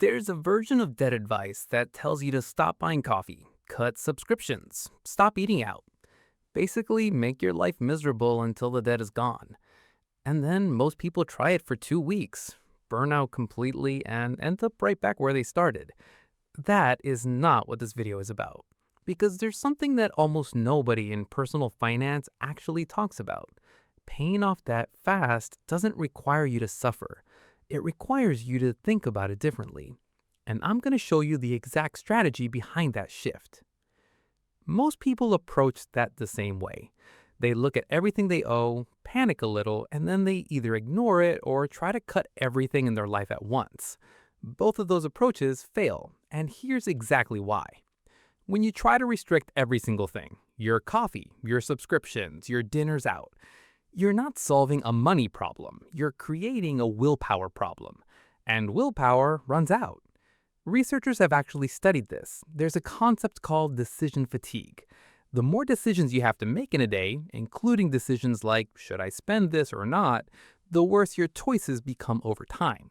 There's a version of debt advice that tells you to stop buying coffee, cut subscriptions, stop eating out. Basically, make your life miserable until the debt is gone. And then most people try it for 2 weeks, burn out completely, and end up right back where they started. That is not what this video is about. Because there's something that almost nobody in personal finance actually talks about. Paying off debt fast doesn't require you to suffer. It requires you to think about it differently. And I'm going to show you the exact strategy behind that shift. Most people approach that the same way. They look at everything they owe, panic a little, and then they either ignore it or try to cut everything in their life at once. Both of those approaches fail, and here's exactly why. When you try to restrict every single thing, your coffee, your subscriptions, your dinners out, you're not solving a money problem, you're creating a willpower problem. And willpower runs out. Researchers have actually studied this. There's a concept called decision fatigue. The more decisions you have to make in a day, including decisions like, should I spend this or not, the worse your choices become over time.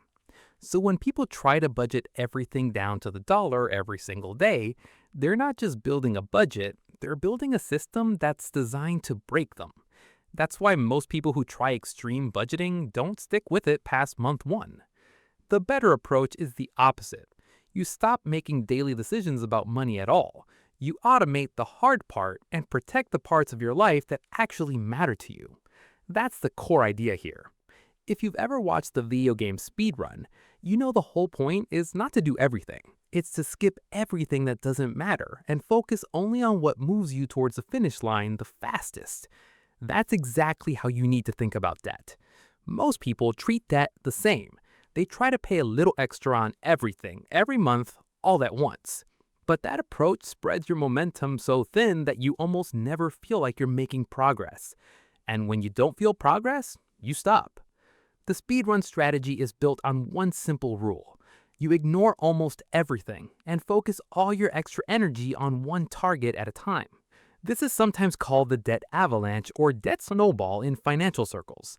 So when people try to budget everything down to the dollar every single day, they're not just building a budget, they're building a system that's designed to break them. That's why most people who try extreme budgeting don't stick with it past month one. The better approach is the opposite. You stop making daily decisions about money at all. You automate the hard part and protect the parts of your life that actually matter to you. That's the core idea here. If you've ever watched the video game Speedrun, you know the whole point is not to do everything. It's to skip everything that doesn't matter and focus only on what moves you towards the finish line the fastest. That's exactly how you need to think about debt. Most people treat debt the same. They try to pay a little extra on everything, every month, all at once. But that approach spreads your momentum so thin that you almost never feel like you're making progress. And when you don't feel progress, you stop. The speedrun strategy is built on one simple rule. You ignore almost everything and focus all your extra energy on one target at a time. This is sometimes called the debt avalanche or debt snowball in financial circles.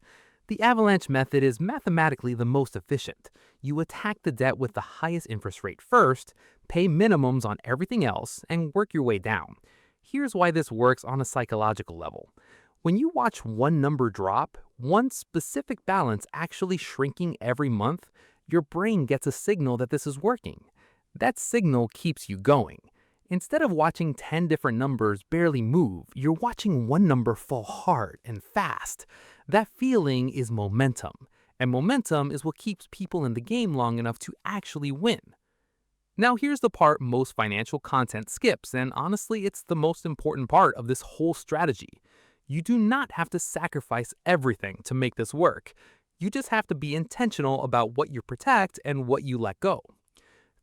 The avalanche method is mathematically the most efficient. You attack the debt with the highest interest rate first, pay minimums on everything else, and work your way down. Here's why this works on a psychological level. When you watch one number drop, one specific balance actually shrinking every month, your brain gets a signal that this is working. That signal keeps you going. Instead of watching 10 different numbers barely move, you're watching one number fall hard and fast. That feeling is momentum, and momentum is what keeps people in the game long enough to actually win. Now here's the part most financial content skips, and honestly it's the most important part of this whole strategy. You do not have to sacrifice everything to make this work. You just have to be intentional about what you protect and what you let go.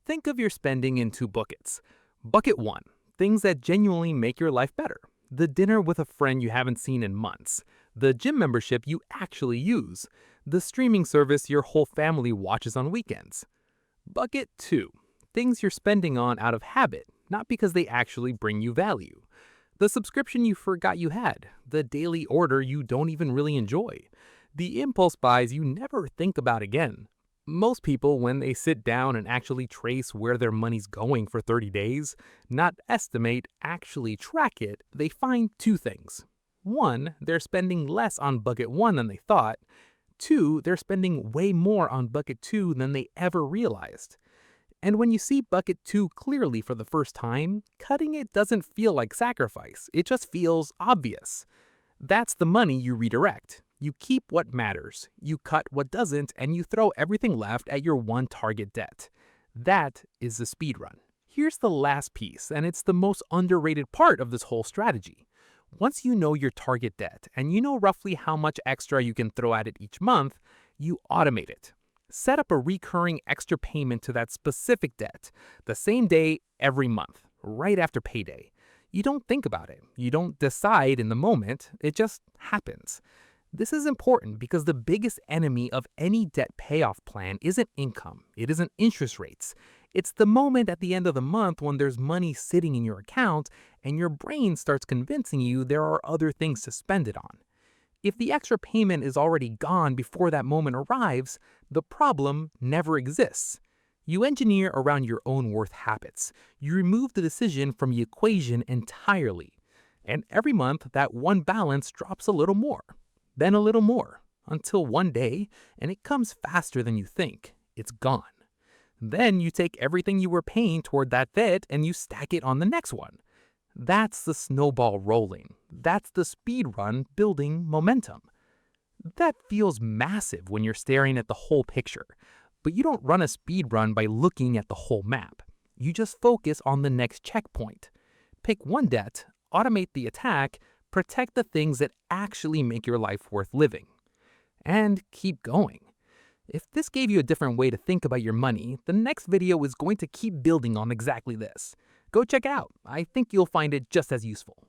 Think of your spending in two buckets. Bucket 1, things that genuinely make your life better. The dinner with a friend you haven't seen in months. The gym membership you actually use. The streaming service your whole family watches on weekends. Bucket 2, things you're spending on out of habit, not because they actually bring you value. The subscription you forgot you had. The daily order you don't even really enjoy. The impulse buys you never think about again. Most people, when they sit down and actually trace where their money's going for 30 days, not estimate, actually track it, they find two things. 1, they're spending less on bucket 1 than they thought. 2, they're spending way more on bucket 2 than they ever realized. And when you see bucket 2 clearly for the first time, cutting it doesn't feel like sacrifice, it just feels obvious. That's the money you redirect. You keep what matters, you cut what doesn't, and you throw everything left at your one target debt. That is the speedrun. Here's the last piece, and it's the most underrated part of this whole strategy. Once you know your target debt, and you know roughly how much extra you can throw at it each month, you automate it. Set up a recurring extra payment to that specific debt, the same day every month, right after payday. You don't think about it, you don't decide in the moment, it just happens. This is important because the biggest enemy of any debt payoff plan isn't income, it isn't interest rates. It's the moment at the end of the month when there's money sitting in your account and your brain starts convincing you there are other things to spend it on. If the extra payment is already gone before that moment arrives, the problem never exists. You engineer around your own worth habits. You remove the decision from the equation entirely. And every month, that one balance drops a little more, then a little more, until one day, and it comes faster than you think, it's gone. Then you take everything you were paying toward that bet and you stack it on the next one. That's the snowball rolling. That's the speed run building momentum. That feels massive when you're staring at the whole picture. But you don't run a speed run by looking at the whole map. You just focus on the next checkpoint. Pick one debt, automate the attack, protect the things that actually make your life worth living. And keep going. If this gave you a different way to think about your money, the next video is going to keep building on exactly this. Go check it out. I think you'll find it just as useful.